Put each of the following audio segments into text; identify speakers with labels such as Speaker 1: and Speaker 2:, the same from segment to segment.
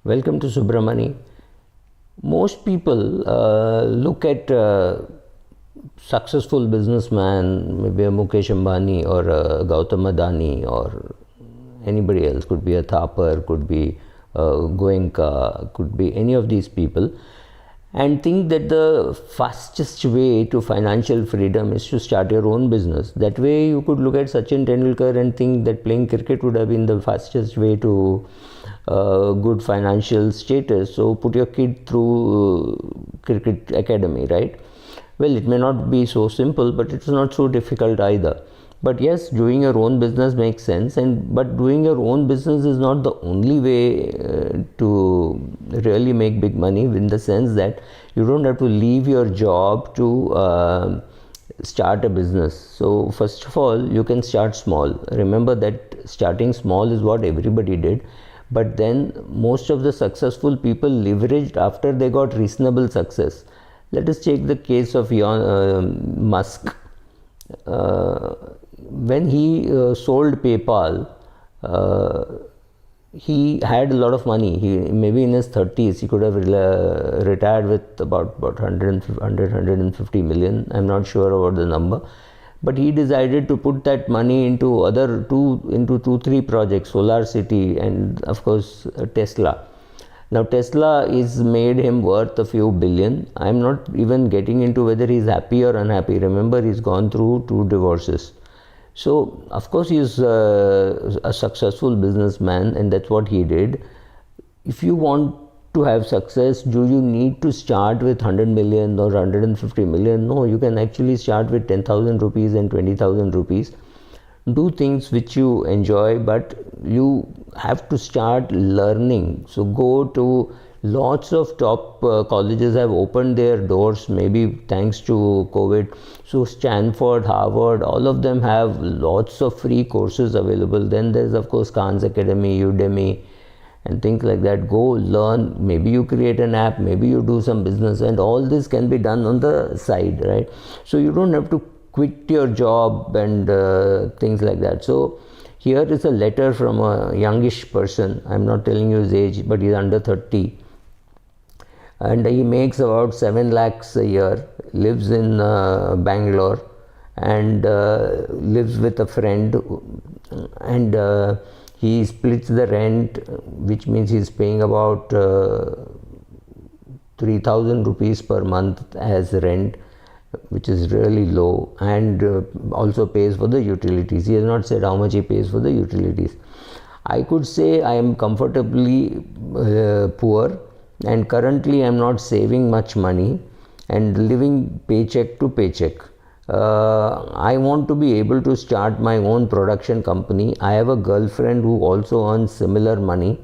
Speaker 1: Welcome to Subramani. Most people look at successful businessman, maybe a Mukesh Ambani or a Gautam Adani or anybody else, could be a Thapar, could be Goenka, could be any of these people, and think that the fastest way to financial freedom is to start your own business. That way you could look at Sachin Tendulkar and think that playing cricket would have been the fastest way to good financial status. So put your kid through cricket academy, right? Well, it may not be so simple, but it's not so difficult either. But yes, doing your own business makes sense, but doing your own business is not the only way to really make big money, in the sense that you don't have to leave your job to start a business. So first of all, you can start small. Remember that starting small is what everybody did, but then most of the successful people leveraged after they got reasonable success. Let us take the case of Musk. When he sold PayPal, he had a lot of money. He maybe in his 30s he could have retired with about 150 million. I'm not sure about the number, but he decided to put that money into two, three projects: Solar City and of course Tesla. Now Tesla is made him worth a few billion. I'm not even getting into whether he's happy or unhappy. Remember, he's gone through 2 divorces. So of course he's a successful businessman, and that's what he did. If you want to have success, do you need to start with 100 million or 150 million? No, you can actually start with 10,000 rupees and 20,000 rupees. Do things which you enjoy, but you have to start learning. So go to lots of top colleges have opened their doors, maybe thanks to COVID. So Stanford, Harvard, all of them have lots of free courses available. Then there's of course Khan's Academy, Udemy and things like that. Go learn. Maybe you create an app, maybe you do some business, and all this can be done on the side, right? So you don't have to quit your job and things like that. So here is a letter from a youngish person. I'm not telling you his age, but he's under 30, and he makes about 7 lakhs a year, lives in Bangalore, and lives with a friend, and he splits the rent, which means he's paying about 3,000 rupees per month as rent, which is really low, and also pays for the utilities. He has not said how much he pays for the utilities. I could say I am comfortably poor, and currently I am not saving much money and living paycheck to paycheck. I want to be able to start my own production company. I have a girlfriend who also earns similar money,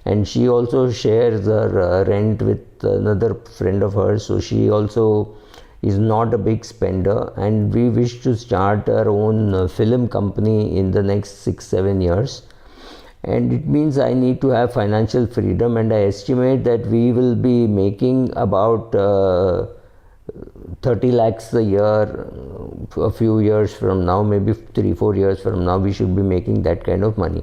Speaker 1: and she also shares her rent with another friend of hers, so she also is not a big spender, and we wish to start our own film company in the next 6-7 years. And it means I need to have financial freedom, and I estimate that we will be making about 30 lakhs a year a few years from now. Maybe 3-4 years from now we should be making that kind of money.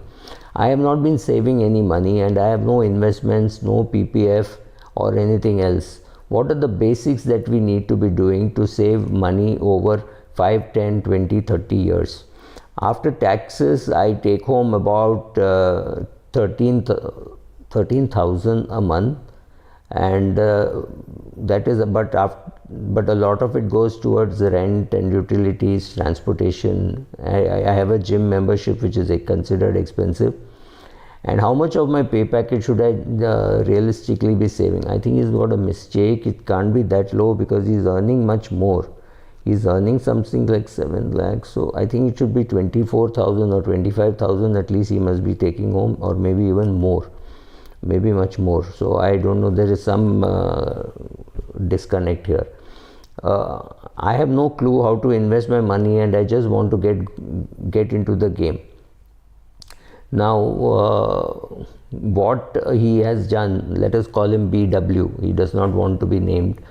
Speaker 1: I have not been saving any money, and I have no investments, no PPF or anything else. What are the basics that we need to be doing to save money over 5, 10, 20, 30 years? After taxes, I take home about 13,000 a month, and that is but a lot of it goes towards rent and utilities, transportation. I have a gym membership, which is considered expensive. And how much of my pay packet should I realistically be saving? I think he's got a mistake. It can't be that low, because he's earning much more. He's earning something like 7 lakhs. So I think it should be 24,000 or 25,000 at least he must be taking home, or maybe even more, maybe much more. So I don't know, there is some disconnect here. I have no clue how to invest my money, and I just want to get into the game. Now what he has done, let us call him BW, he does not want to be named.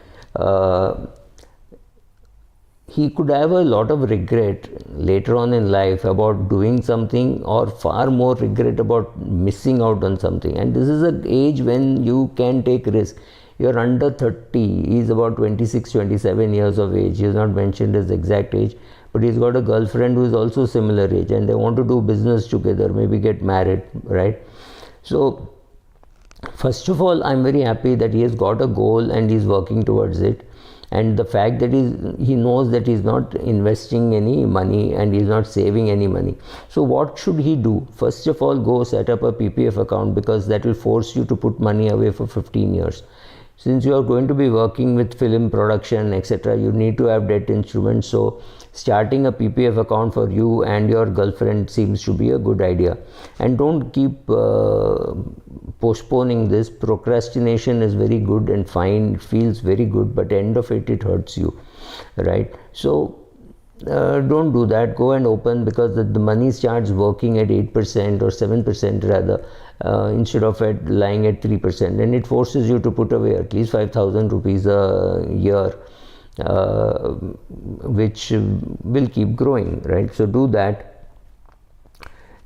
Speaker 1: he could have a lot of regret later on in life about doing something, or far more regret about missing out on something. And this is an age when you can take risk. You're under 30, he's about 26, 27 years of age. He has not mentioned his exact age, but he's got a girlfriend who is also similar age, and they want to do business together, maybe get married, right? So first of all, I'm very happy that he has got a goal and he's working towards it. And the fact that he knows that he's not investing any money and he's not saving any money. So what should he do? First of all, go set up a PPF account, because that will force you to put money away for 15 years. Since you are going to be working with film production, etc., you need to have debt instruments. So starting a PPF account for you and your girlfriend seems to be a good idea. And don't keep postponing this. Procrastination is very good and fine, it feels very good, but end of it, it hurts you, right? So don't do that. Go and open, because the money starts working at 8% or 7% rather, instead of lying at 3%, and it forces you to put away at least 5,000 rupees a year, which will keep growing, right? So do that.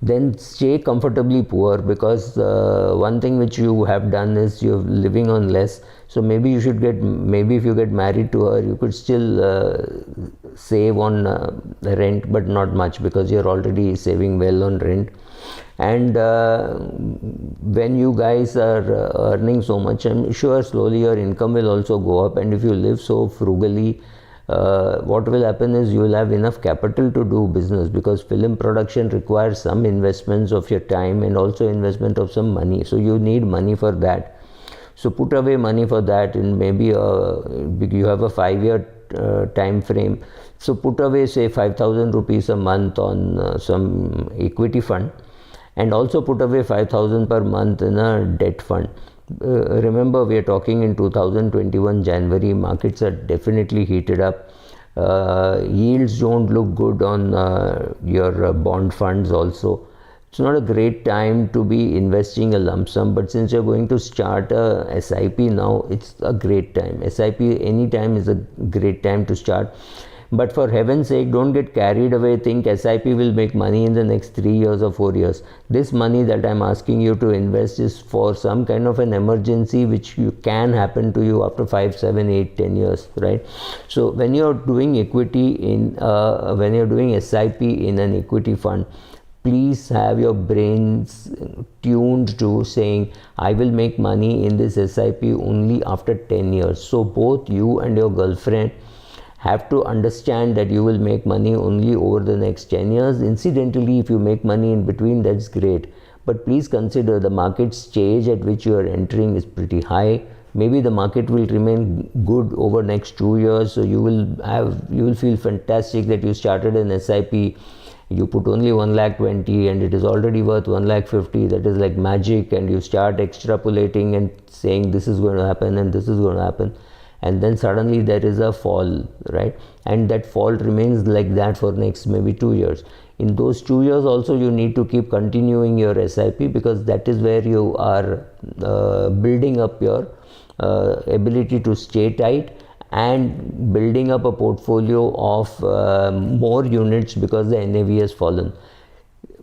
Speaker 1: Then stay comfortably poor, because one thing which you have done is you're living on less. So maybe you should maybe if you get married to her, you could still save on the rent, but not much, because you're already saving well on rent. And when you guys are earning so much, I'm sure slowly your income will also go up. And if you live so frugally, what will happen is you will have enough capital to do business, because film production requires some investments of your time and also investment of some money. So you need money for that. So put away money for that, and maybe you have a 5-year time frame. So put away, say, 5,000 rupees a month on some equity fund, and also put away 5,000 per month in a debt fund. Remember, we are talking in 2021 January, markets are definitely heated up. Yields don't look good on your bond funds also. It's not a great time to be investing a lump sum, but since you're going to start a SIP now, it's a great time. SIP anytime is a great time to start. But for heaven's sake, don't get carried away, think SIP will make money in the next 3 years or 4 years. This money that I'm asking you to invest is for some kind of an emergency which can happen to you after 5, 7, 8, 10 years, right? So when you're doing equity when you're doing SIP in an equity fund, please have your brains tuned to saying, I will make money in this SIP only after 10 years. So both you and your girlfriend have to understand that you will make money only over the next 10 years. Incidentally, if you make money in between, that's great. But please consider the market stage at which you are entering is pretty high. Maybe the market will remain good over next 2 years. So you will feel fantastic that you started an SIP. You put only 1,20,000 and it is already worth 1,50,000. That is like magic. And you start extrapolating and saying this is going to happen and this is going to happen. And then suddenly there is a fall, right? And that fall remains like that for next maybe 2 years. In those 2 years also, you need to keep continuing your SIP, because that is where you are building up your ability to stay tight and building up a portfolio of more units, because the NAV has fallen.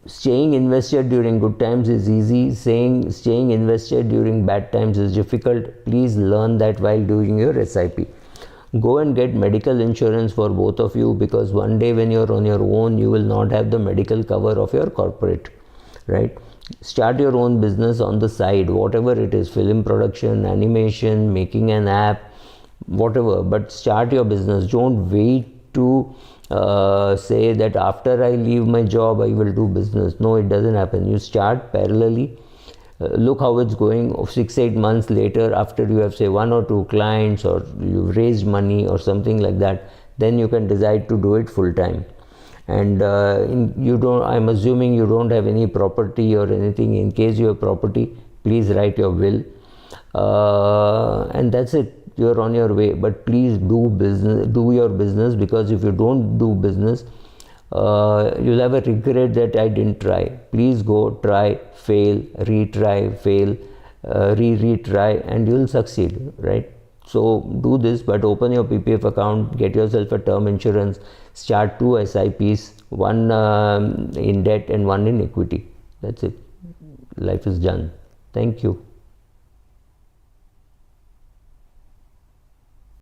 Speaker 1: Staying invested during good times is easy. Staying invested during bad times is difficult. Please learn that while doing your SIP. Go and get medical insurance for both of you, because one day when you're on your own, you will not have the medical cover of your corporate, right? Start your own business on the side, whatever it is, film production, animation, making an app, whatever, but start your business. Don't wait to say that after I leave my job I will do business. No, it doesn't happen. You start parallelly. Look how it's going. 6-8 months later, after you have say 1 or 2 clients, or you've raised money or something like that, then you can decide to do it full time. And I'm assuming you don't have any property or anything. In case you have property, please write your will, and that's it. You're on your way. But please do your business, because if you don't do business, you'll have a regret that I didn't try. Please go, try, fail, retry, fail, retry, and you'll succeed, right? So do this, but open your PPF account, get yourself a term insurance, start 2 SIPs, one in debt and one in equity. That's it. Life is done. Thank you.